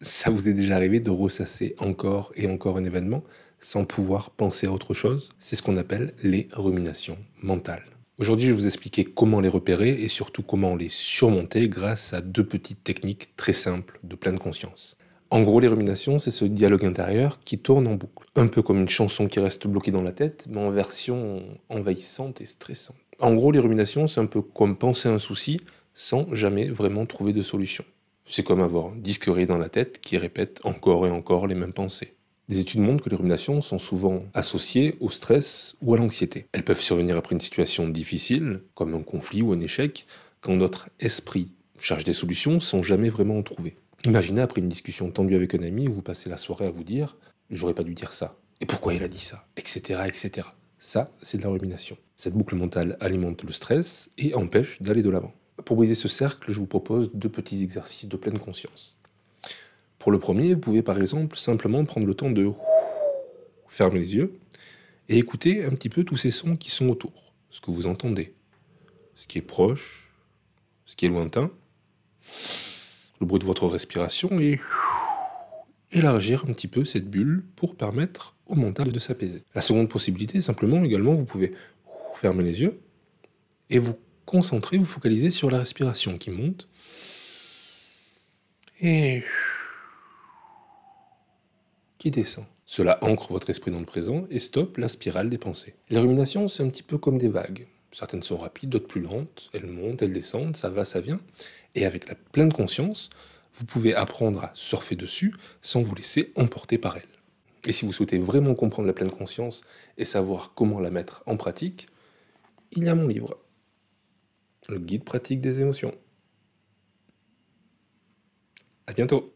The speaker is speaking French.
Ça vous est déjà arrivé de ressasser encore et encore un événement sans pouvoir penser à autre chose? C'est ce qu'on appelle les ruminations mentales. Aujourd'hui, je vais vous expliquer comment les repérer et surtout comment les surmonter grâce à deux petites techniques très simples de pleine conscience. En gros, les ruminations, c'est ce dialogue intérieur qui tourne en boucle. Un peu comme une chanson qui reste bloquée dans la tête, mais en version envahissante et stressante. En gros, les ruminations, c'est un peu comme penser à un souci sans jamais vraiment trouver de solution. C'est comme avoir un disque rayé dans la tête qui répète encore et encore les mêmes pensées. Des études montrent que les ruminations sont souvent associées au stress ou à l'anxiété. Elles peuvent survenir après une situation difficile, comme un conflit ou un échec, quand notre esprit cherche des solutions sans jamais vraiment en trouver. Imaginez après une discussion tendue avec un ami où vous passez la soirée à vous dire « j'aurais pas dû dire ça » et pourquoi il a dit ça, etc. etc. Ça, c'est de la rumination. Cette boucle mentale alimente le stress et empêche d'aller de l'avant. Pour briser ce cercle, je vous propose deux petits exercices de pleine conscience. Pour le premier, vous pouvez par exemple simplement prendre le temps de fermer les yeux et écouter un petit peu tous ces sons qui sont autour, ce que vous entendez, ce qui est proche, ce qui est lointain, le bruit de votre respiration et élargir un petit peu cette bulle pour permettre au mental de s'apaiser. La seconde possibilité, simplement également, vous pouvez fermer les yeux et vous concentrer, vous focaliser sur la respiration qui monte et qui descend. Cela ancre votre esprit dans le présent et stoppe la spirale des pensées. Les ruminations, c'est un petit peu comme des vagues. Certaines sont rapides, d'autres plus lentes. Elles montent, elles descendent, ça va, ça vient. Et avec la pleine conscience, vous pouvez apprendre à surfer dessus sans vous laisser emporter par elles. Et si vous souhaitez vraiment comprendre la pleine conscience et savoir comment la mettre en pratique, il y a mon livre, le guide pratique des émotions. À bientôt.